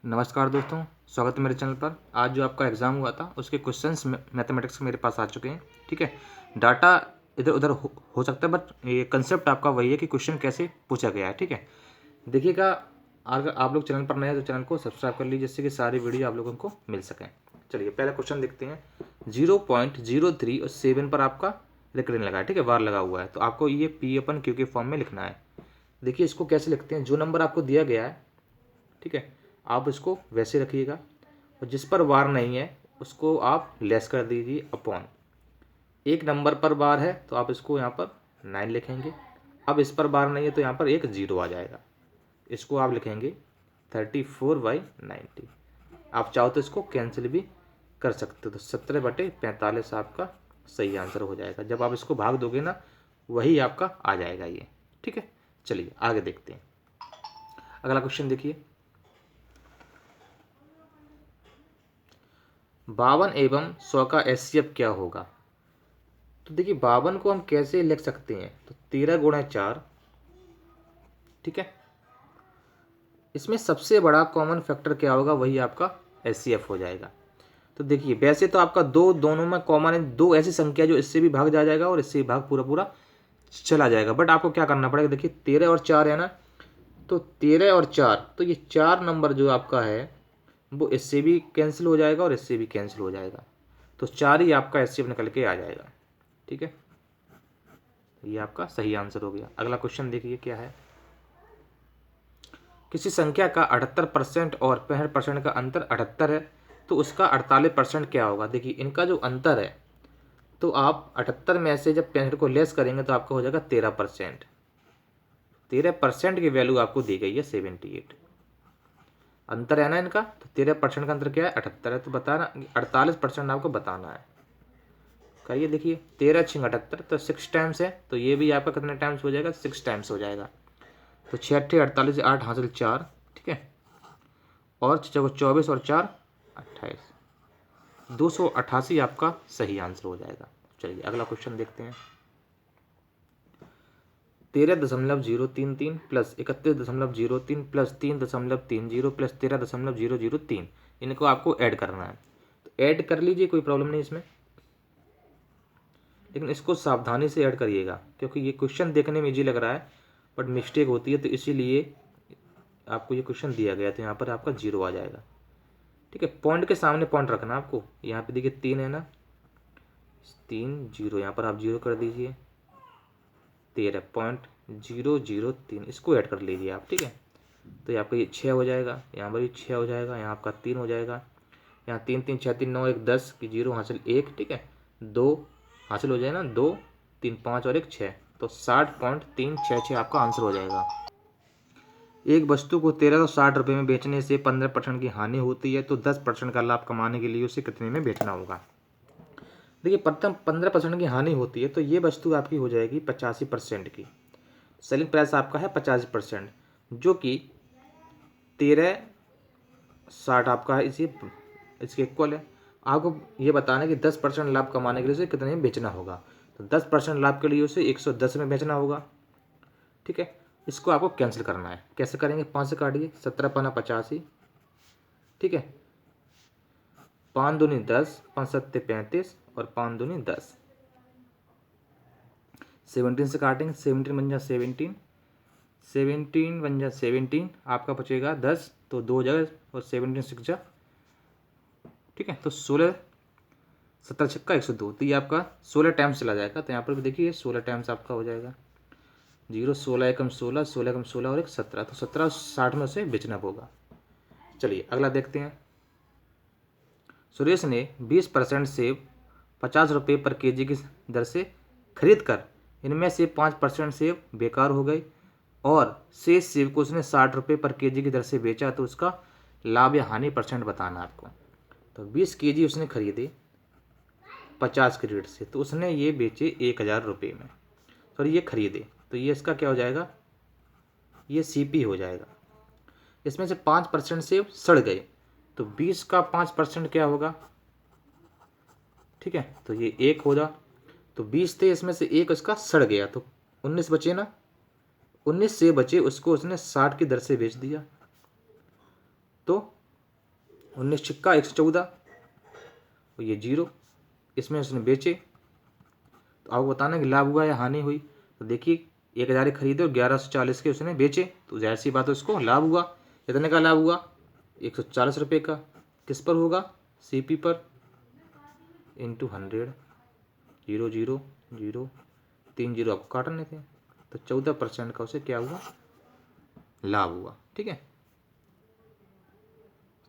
नमस्कार दोस्तों, स्वागत है मेरे चैनल पर। आज जो आपका एग्ज़ाम हुआ था उसके क्वेश्चंस मैथमेटिक्स मेरे पास आ चुके हैं। ठीक है, डाटा इधर उधर हो सकता है, बट ये कंसेप्ट आपका वही है कि क्वेश्चन कैसे पूछा गया है। ठीक है, देखिएगा, अगर आप लोग चैनल पर नए हैं तो चैनल को सब्सक्राइब कर लीजिए, जिससे कि सारी वीडियो आप लोगों को मिल सकें। चलिए पहला क्वेश्चन देखते हैं। 0.03 और 7 पर आपका रिकरिंग लगा है। ठीक है, वार लगा हुआ है, तो आपको ये P/Q के फॉर्म में लिखना है। देखिए इसको कैसे लिखते हैं। जो नंबर आपको दिया गया है, ठीक है, आप इसको वैसे रखिएगा, और जिस पर वार नहीं है उसको आप लेस कर दीजिए अपॉन। एक नंबर पर बार है तो आप इसको यहाँ पर 9 लिखेंगे। अब इस पर बार नहीं है तो यहाँ पर एक 0 आ जाएगा। इसको आप लिखेंगे 34/90। आप चाहो तो इसको कैंसिल भी कर सकते हो, तो 17/45 आपका सही आंसर हो जाएगा। जब आप इसको भाग दोगे ना, वही आपका आ जाएगा ये। ठीक है, चलिए आगे देखते हैं। अगला क्वेश्चन देखिए। 52 एवं 100 का एचसीएफ क्या होगा। तो देखिए 52 को हम कैसे लिख सकते हैं, तो 13 × 4। ठीक है, इसमें सबसे बड़ा कॉमन फैक्टर क्या होगा, वही आपका एचसीएफ हो जाएगा। तो देखिए वैसे तो आपका दो दोनों में कॉमन है, दो ऐसी संख्या जो इससे भी भाग जा जाएगा और इससे भी भाग पूरा पूरा चला जाएगा। बट आपको क्या करना पड़ेगा, देखिए 13 और 4 है ना, तो 13 और 4, तो ये 4 नंबर जो आपका है वो इससे भी कैंसिल हो जाएगा और इससे भी कैंसिल हो जाएगा, तो 4 ही आपका एचसीएफ निकल के आ जाएगा। ठीक है, ये आपका सही आंसर हो गया। अगला क्वेश्चन देखिए क्या है। किसी संख्या का 78% और 65% का अंतर 78 है, तो उसका 48% क्या होगा। देखिए इनका जो अंतर है, तो आप 78 में से जब 65 को लेस करेंगे तो आपका हो जाएगा 13%। 13% की वैल्यू आपको दी गई है 78। अंतर है ना इनका, तो 13% का अंतर क्या है, 78 है, तो बताना 48% आपको बताना है। करिए, देखिए 13×6 = 78, तो 6 टाइम्स है, तो ये भी आपका कितने टाइम्स हो जाएगा, 6 टाइम्स हो जाएगा। तो 6 × 8 = 48, 8 हासिल 4। ठीक है, और 24 और 4 28, 288 आपका सही आंसर हो जाएगा। चलिए अगला क्वेश्चन देखते हैं। 13.033 प्लस 31.03 प्लस 3.30 प्लस 13.003, इनको आपको ऐड करना है। तो ऐड कर लीजिए, कोई प्रॉब्लम नहीं इसमें, लेकिन इसको सावधानी से ऐड करिएगा, क्योंकि ये क्वेश्चन देखने में इजी लग रहा है बट मिस्टेक होती है, तो इसीलिए आपको ये क्वेश्चन दिया गया, तो यहाँ पर आपका 0 आ जाएगा। ठीक है, पॉइंट के सामने पॉइंट रखना आपको। यहाँ पे देखिए 3 है ना, 3 0, यहाँ पर आप 0 कर दीजिए। 13.003, इसको ऐड कर लीजिए आप। ठीक है, तो आपका ये 6 हो जाएगा, यहाँ पर भी 6 हो जाएगा, यहाँ आपका 3 हो जाएगा, यहाँ 3 3 6 3 9 1 10 की 0 हासिल 1। ठीक है, 2 हासिल हो जाएगा ना, 2 3 5 और 1 6, तो 60.366 आपका आंसर हो जाएगा। एक वस्तु को 1360 रुपये में बेचने से 15% की हानि होती है, तो 10% का लाभ कमाने के लिए उसे कितने में बेचना होगा। देखिए प्रथम 15% की हानि होती है, तो ये वस्तु आपकी हो जाएगी 85% की। सेलिंग प्राइस आपका है 85%, जो कि 1360 आपका है, इसके इक्वल है। आपको ये बताना है कि 10% लाभ कमाने के लिए उसे कितने में बेचना होगा, तो 10% लाभ के लिए उसे 110 में बेचना होगा। ठीक है, इसको आपको कैंसिल करना है। कैसे करेंगे, 5 से काटिए, 17 × 85। ठीक है, 5 दूनी 10, 5 7 35 और 5 दूनी 10। 17 से काटेंगे, 17 बन जा 17, 17 बन जा 17, आपका बचेगा 10, तो 2 जगह और 17 6 जा। ठीक है, तो 16, 17 छक्का 102, तो ये आपका 16 टाइम्स चला जाएगा। तो यहाँ पर भी देखिए 16 टाइम्स आपका हो जाएगा। 0 16 एकम 16, 16 एकम 16 और 1 17, तो 1760 में से बेचना होगा। चलिए अगला देखते हैं। सुरेश ने 20% सेब 50 रुपये पर केजी की दर से खरीद कर इनमें से 5% सेब बेकार हो गए और शेष सेब को उसने 60 रुपये पर केजी की दर से बेचा, तो उसका लाभ या हानि परसेंट बताना आपको। तो 20 केजी उसने खरीदे 50 के रेट से, तो उसने ये बेचे 1000 रुपये में, और ये खरीदे, तो ये इसका क्या हो जाएगा, ये सीपी हो जाएगा। इसमें से 5% सेब सड़ गए, तो 20 का 5% क्या होगा। ठीक है, तो ये 1 होगा, तो 20 थे, इसमें से 1 उसका सड़ गया, तो 19 बचे ना, 19 सेब बचे, उसको उसने 60 की दर से बेच दिया, तो 19 छिक्का 114 और ये 0, इसमें उसने बेचे। तो आपको बताना कि लाभ हुआ या हानि हुई। तो देखिए 1000 खरीदे और 1140 के उसने बेचे, तो जाहिर सी बात है उसको लाभ हुआ। कितने का लाभ हुआ? 140 रुपये का। किस पर होगा? CP पर, इंटू 100, 0 0 0, 3 0 आपको काटने थे, तो 14% का उसे क्या हुआ? लाभ हुआ। ठीक है,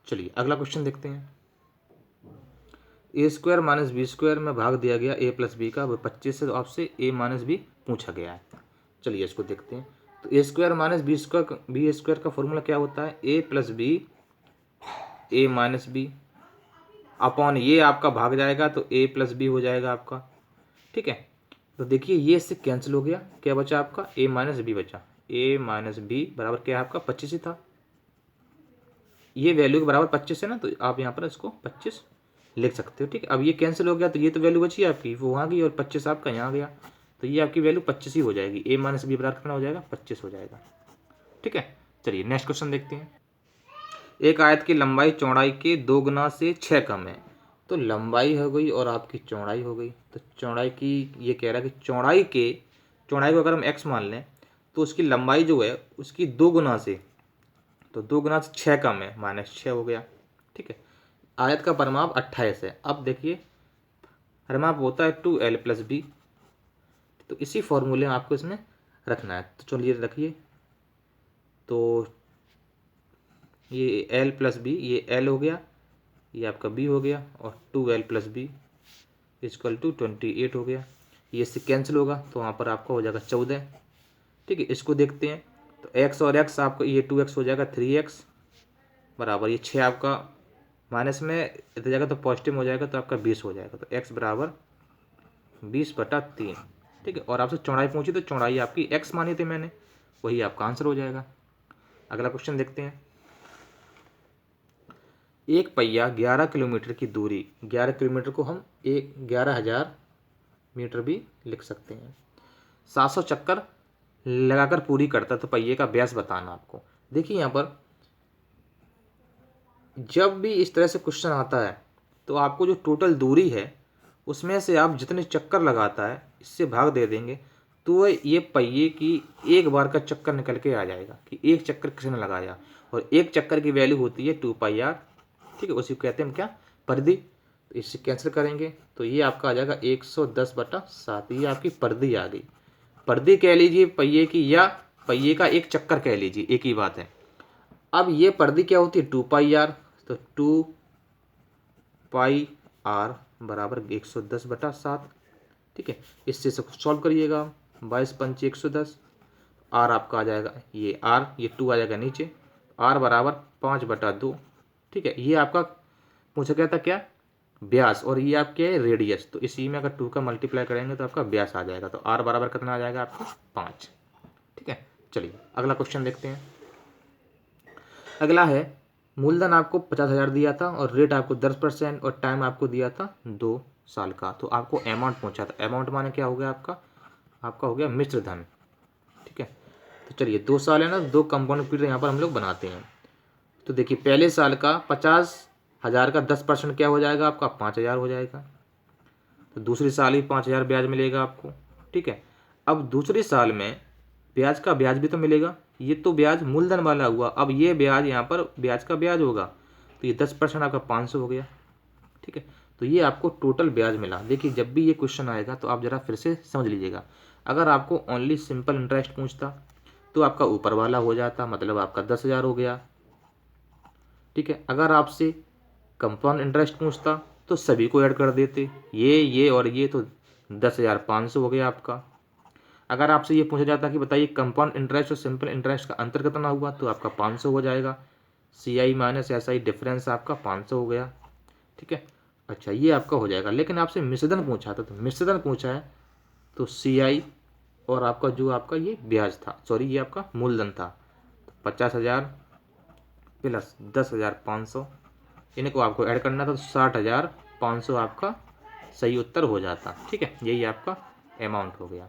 चलिए अगला क्वेश्चन देखते हैं। A² - B² में भाग दिया गया A + B का, वो 25 से, तो आपसे A - B पूछा गया है। चलिए इसको देखते हैं। तो A² - B² का फॉर्मूला क्या होता है? A + B A - B upon ये आपका भाग जाएगा तो A + B हो जाएगा आपका। ठीक है, तो देखिए ये इससे कैंसिल हो गया, क्या बचा आपका? A - B बचा। A - B बराबर क्या है आपका? 25 ही था। ये वैल्यू के बराबर 25 है ना, तो आप यहाँ पर इसको 25 लिख सकते हो। ठीक है, अब ये कैंसिल हो गया तो ये तो वैल्यू बची आपकी, वो वहाँ गई और 25 आपका यहाँ गया, तो ये आपकी वैल्यू 25 ही हो जाएगी। A - B बराबर कितना हो जाएगा? 25 हो जाएगा। ठीक है, चलिए नेक्स्ट क्वेश्चन देखते हैं। एक आयत की लंबाई चौड़ाई के 2 गुना से 6 कम है। तो लंबाई हो गई और आपकी चौड़ाई हो गई। तो चौड़ाई की ये कह रहा है कि चौड़ाई को अगर हम x मान लें तो उसकी लंबाई जो है उसकी 2 गुना से, तो 2 गुना से 6 कम है, -6 हो गया। ठीक है, आयत का परिमाप 28 है। अब देखिए परिमाप होता है 2l + b, तो इसी फॉर्मूले में आपको इसमें रखना है। तो चलिए रखिए, तो ये l + b, ये l हो गया, ये आपका b हो गया, और 2l + b = 28 हो गया। ये इससे कैंसिल होगा तो वहाँ पर आपका हो जाएगा 14। ठीक है, इसको देखते हैं। तो x और x आपको, ये 2x हो जाएगा 3x बराबर, ये 6 आपका माइनस में इधर जाएगा तो पॉजिटिव हो जाएगा, तो आपका 20 हो जाएगा। तो x बराबर 20/3। ठीक है, और आपसे चौड़ाई पूछी तो चौड़ाई आपकी x मानी थी मैंने, वही आपका आंसर हो जाएगा। अगला क्वेश्चन देखते हैं। एक पहिया 11 किलोमीटर की दूरी, 11 किलोमीटर को हम 11,000 मीटर भी लिख सकते हैं, 700 चक्कर लगाकर पूरी करता है, तो पहिए का व्यास बताना आपको। देखिए यहाँ पर जब भी इस तरह से क्वेश्चन आता है तो आपको जो टोटल दूरी है उसमें से आप जितने चक्कर लगाता है इससे भाग दे देंगे, तो ये पहिए की एक बार का चक्कर निकल के आ जाएगा कि एक चक्कर किसने लगाया, और एक चक्कर की वैल्यू होती है 2πr। ठीक है, उसी को कहते हैं हम क्या? परिधि। तो इससे कैंसिल करेंगे तो ये आपका आ जाएगा 110/7। ये आपकी परिधि आ गई। परिधि कह लीजिए पहिए की, या पहिए का एक चक्कर कह लीजिए, एक ही बात है। अब ये परिधि क्या होती है? 2πr, तो 2πr बराबर 110/7। ठीक है, इससे सब सॉल्व करिएगा। 22 पंचे 110, आर आपका आ जाएगा, ये आर, ये 2 आ जाएगा नीचे, आर बराबर 5/2। ठीक है, ये आपका पूछा गया था क्या? व्यास, और ये आपके है रेडियस, तो इसी में अगर 2 का मल्टीप्लाई करेंगे तो आपका व्यास आ जाएगा। तो आर बराबर कितना आ जाएगा आपका? 5। ठीक है, चलिए अगला क्वेश्चन देखते हैं। अगला है, मूलधन आपको 50,000 दिया था और रेट आपको 10% और टाइम आपको दिया था 2 साल का। तो आपको अमाउंट पूछा था। अमाउंट माने क्या हो गया आपका? आपका हो गया मिश्र धन। ठीक है, तो चलिए 2 साल है ना, 2 कंपाउंड पीरियड यहाँ पर हम लोग बनाते हैं। तो देखिए पहले साल का 50,000 का 10% क्या हो जाएगा आपका? 5,000 हो जाएगा। तो दूसरी साल ही 5,000 ब्याज मिलेगा आपको। ठीक है, अब दूसरे साल में ब्याज का ब्याज भी तो मिलेगा। ये तो ब्याज मूलधन वाला हुआ, अब ये ब्याज यहाँ पर ब्याज का ब्याज होगा, तो ये 10% आपका 500 हो गया। ठीक है, तो ये आपको टोटल ब्याज मिला। देखिए जब भी ये क्वेश्चन आएगा तो आप ज़रा फिर से समझ लीजिएगा। अगर आपको ओनली सिंपल इंटरेस्ट पूछता तो आपका ऊपर वाला हो जाता, मतलब आपका 10,000 हो गया। ठीक है, अगर आपसे कंपाउंड इंटरेस्ट पूछता तो सभी को ऐड कर देते, ये और ये, तो 10,500 हो गया आपका। अगर आपसे ये पूछा जाता कि बताइए कंपाउंड इंटरेस्ट और सिंपल इंटरेस्ट का अंतर कितना हुआ, तो आपका 500 हो जाएगा। CI - SI डिफरेंस आपका 500 हो गया। ठीक है, अच्छा ये आपका हो जाएगा। लेकिन आपसे मिश्रधन पूछा था, तो मिश्रधन पूछा है तो CI और आपका जो आपका ये ब्याज था, सॉरी ये आपका मूलधन था, तो 50,000 प्लस 10,500, इनको आपको ऐड करना था, तो 60,500 आपका सही उत्तर हो जाता। ठीक है, यही आपका अमाउंट हो गया।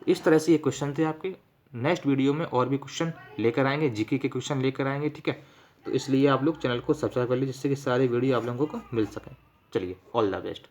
इस तरह से ये क्वेश्चन थे आपके। नेक्स्ट वीडियो में और भी क्वेश्चन लेकर आएंगे, जीके के क्वेश्चन लेकर आएंगे। ठीक है, तो इसलिए आप लोग चैनल को सब्सक्राइब कर लीजिए जिससे कि सारी वीडियो आप लोगों को मिल सकें। चलिए, ऑल द बेस्ट।